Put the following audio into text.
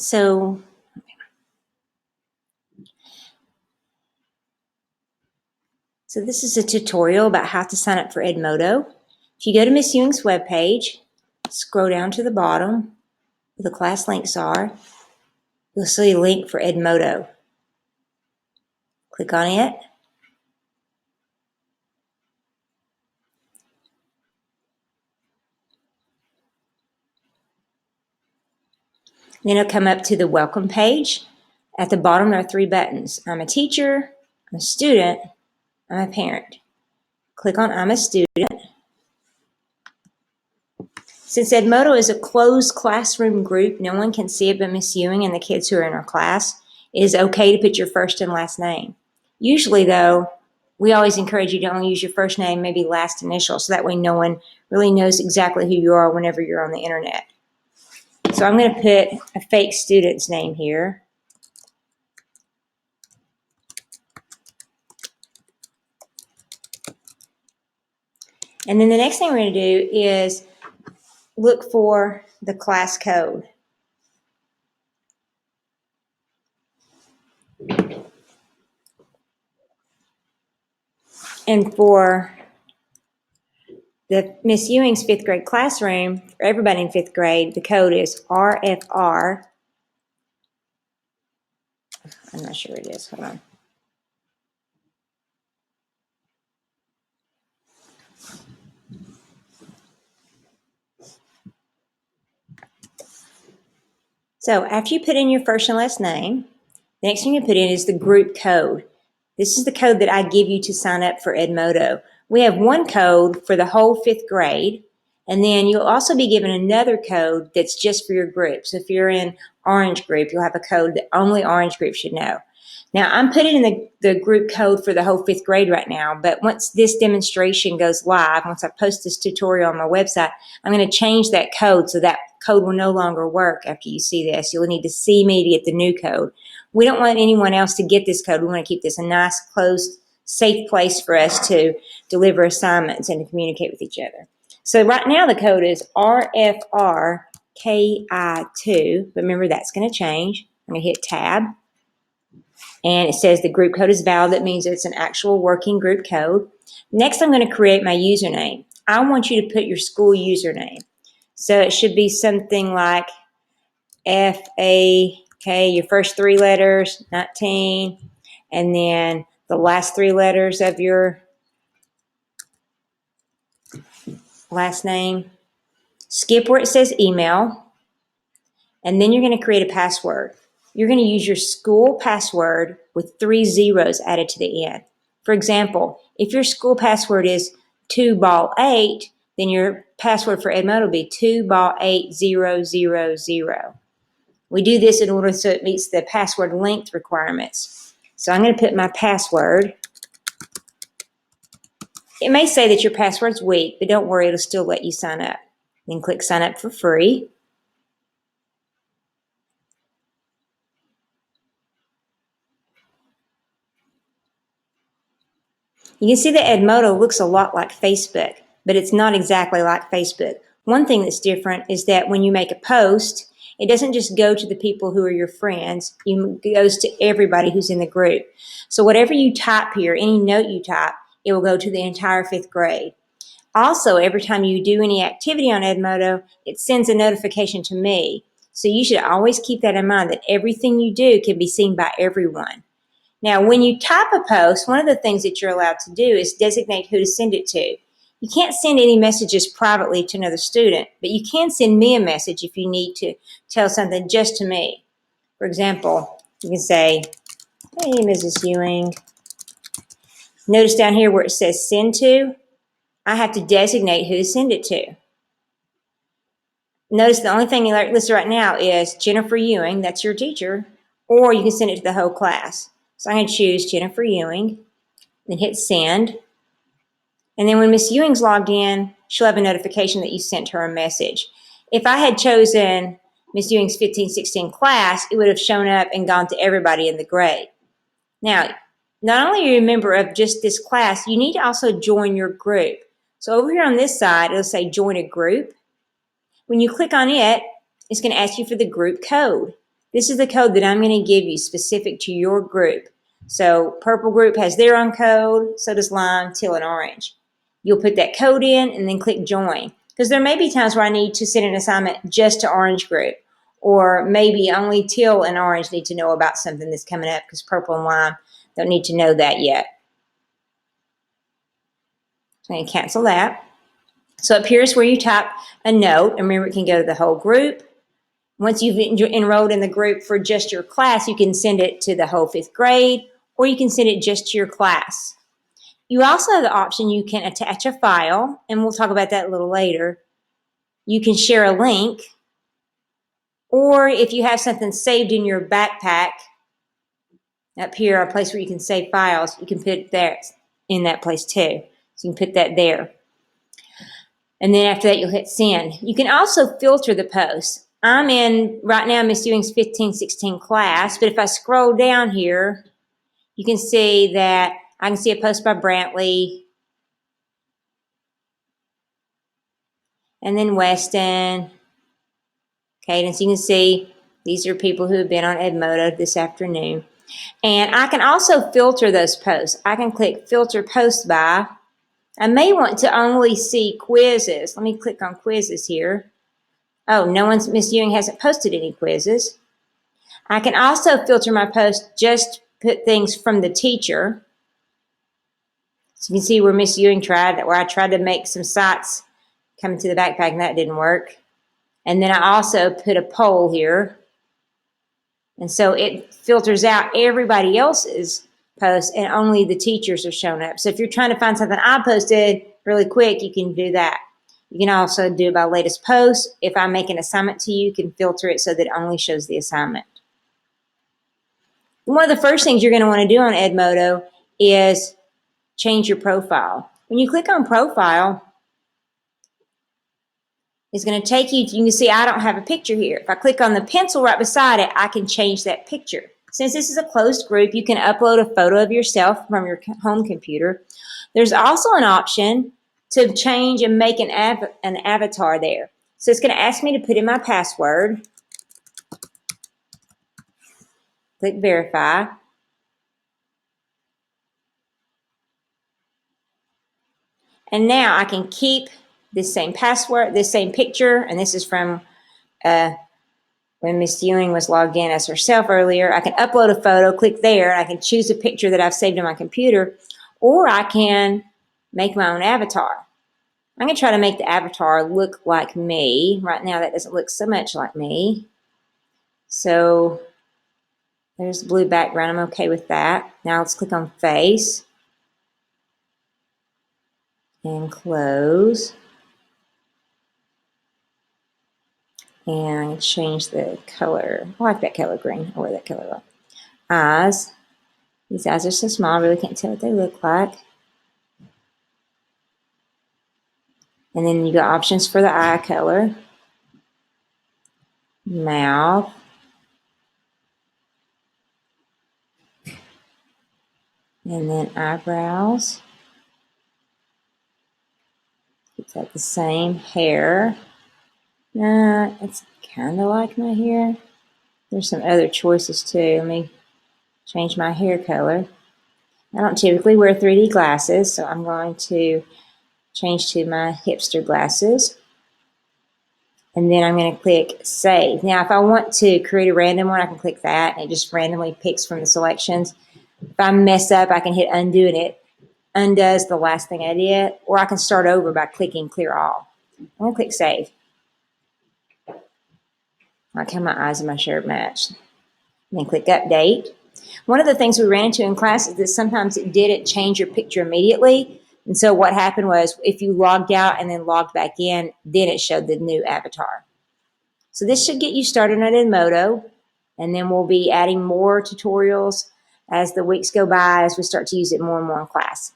So this is a tutorial about how to sign up for Edmodo. If you go to Miss Ewing's webpage, scroll down to the bottom where the class links are, you'll see a link for Edmodo. Click on it. Then it'll come up to the welcome page. At the bottom there are 3 buttons. I'm a teacher, I'm a student, I'm a parent. Click on I'm a student. Since Edmodo is a closed classroom group, no one can see it but Miss Ewing and the kids who are in our class, it is okay to put your first and last name. Usually though, we always encourage you to only use your first name, maybe last initial, so that way no one really knows exactly who you are whenever you're on the internet. So I'm going to put a fake student's name here. And then the next thing we're going to do is look for the class code. And for the Miss Ewing's 5th grade classroom, for everybody in 5th grade, the code is RFR. I'm not sure it is. Hold on. So after you put in your first and last name, the next thing you put in is the group code. This is the code that I give you to sign up for Edmodo. We have one code for the whole 5th grade, and then you'll also be given another code that's just for your group. So if you're in orange group, you'll have a code that only orange group should know. Now, I'm putting in the group code for the whole 5th grade right now, but once this demonstration goes live, once I post this tutorial on my website, I'm going to change that code so that code will no longer work after you see this. You'll need to see me to get the new code. We don't want anyone else to get this code. We want to keep this a nice, closed, safe place for us to deliver assignments and to communicate with each other. So right now the code is RFRKI2, but remember that's going to change. I'm going to hit Tab. And it says the group code is valid. That means it's an actual working group code. Next, I'm going to create my username. I want you to put your school username. So it should be something like FAK, your first 3 letters, 19, and then the last 3 letters of your last name. Skip where it says email, and then you're going to create a password. You're going to use your school password with 3 zeros added to the end. For example, if your school password is 2ball8, then your password for Edmodo will be 2ball8000. We do this in order so it meets the password length requirements. So I'm going to put my password. It may say that your password's weak, but don't worry, it'll still let you sign up. Then click sign up for free. You can see that Edmodo looks a lot like Facebook, but it's not exactly like Facebook. One thing that's different is that when you make a post, it doesn't just go to the people who are your friends, it goes to everybody who's in the group. So whatever you type here, any note you type, it will go to the entire 5th grade. Also, every time you do any activity on Edmodo, it sends a notification to me. So you should always keep that in mind, that everything you do can be seen by everyone. Now, when you type a post, one of the things that you're allowed to do is designate who to send it to. You can't send any messages privately to another student, but you can send me a message if you need to tell something just to me. For example, you can say, hey, Mrs. Ewing. Notice down here where it says send to, I have to designate who to send it to. Notice the only thing you listed right now is Jennifer Ewing, that's your teacher, or you can send it to the whole class. So I'm going to choose Jennifer Ewing, then hit send. And then when Miss Ewing's logged in, she'll have a notification that you sent her a message. If I had chosen Miss Ewing's 15-16 class, it would have shown up and gone to everybody in the grade. Now, not only are you a member of just this class, you need to also join your group. So over here on this side, it'll say join a group. When you click on it, it's going to ask you for the group code. This is the code that I'm going to give you specific to your group. So purple group has their own code, so does lime, teal, and orange. You'll put that code in and then click join. Because there may be times where I need to send an assignment just to orange group. Or maybe only teal and orange need to know about something that's coming up because purple and lime don't need to know that yet. So I'm going to cancel that. So up here is where you type a note. And remember, it can go to the whole group. Once you've enrolled in the group for just your class, you can send it to the whole 5th grade, or you can send it just to your class. You also have the option you can attach a file, and we'll talk about that a little later. You can share a link, or if you have something saved in your backpack, up here, a place where you can save files, you can put that in that place too. So you can put that there. And then after that, you'll hit send. You can also filter the posts. I'm in, right now, Miss Ewing's 15-16 class, but if I scroll down here, you can see that I can see a post by Brantley, and then Weston, Cadence. You can see these are people who have been on Edmodo this afternoon. And I can also filter those posts. I can click filter post by. I may want to only see quizzes. Let me click on quizzes here. Oh, Miss Ewing hasn't posted any quizzes. I can also filter my post, just put things from the teacher. So you can see where Miss Ewing where I tried to make some sites come to the backpack and that didn't work. And then I also put a poll here. And so it filters out everybody else's posts and only the teachers are shown up. So if you're trying to find something I posted really quick, you can do that. You can also do it by latest post. If I make an assignment to you, you can filter it so that it only shows the assignment. One of the first things you're going to want to do on Edmodo is change your profile. When you click on profile, it's going to take you, you can see I don't have a picture here. If I click on the pencil right beside it, I can change that picture. Since this is a closed group, you can upload a photo of yourself from your home computer. There's also an option to change and make an avatar there. So it's going to ask me to put in my password. Click verify. And now I can keep this same password, this same picture, and this is from when Miss Ewing was logged in as herself earlier. I can upload a photo, click there, and I can choose a picture that I've saved on my computer, or I can make my own avatar. I'm going to try to make the avatar look like me. Right now that doesn't look so much like me. So there's the blue background. I'm okay with that. Now let's click on face and close. And I'm going to change the color. I like that color green. I wear that color a lot. Eyes. These eyes are so small, I really can't tell what they look like. And then you got options for the eye color. Mouth. And then eyebrows. It's like the same. Hair. It's kind of like my hair. There's some other choices too. Let me change my hair color. I don't typically wear 3D glasses, so I'm going to change to my hipster glasses. And then I'm going to click save. Now, if I want to create a random one, I can click that, and it just randomly picks from the selections. If I mess up, I can hit undo, and it undoes the last thing I did, or I can start over by clicking clear all. I'm going to click save. I like how my eyes and my shirt match. And then click update. One of the things we ran into in class is that sometimes it didn't change your picture immediately. And so what happened was if you logged out and then logged back in, then it showed the new avatar. So this should get you started on Edmodo. And then we'll be adding more tutorials as the weeks go by, as we start to use it more and more in class.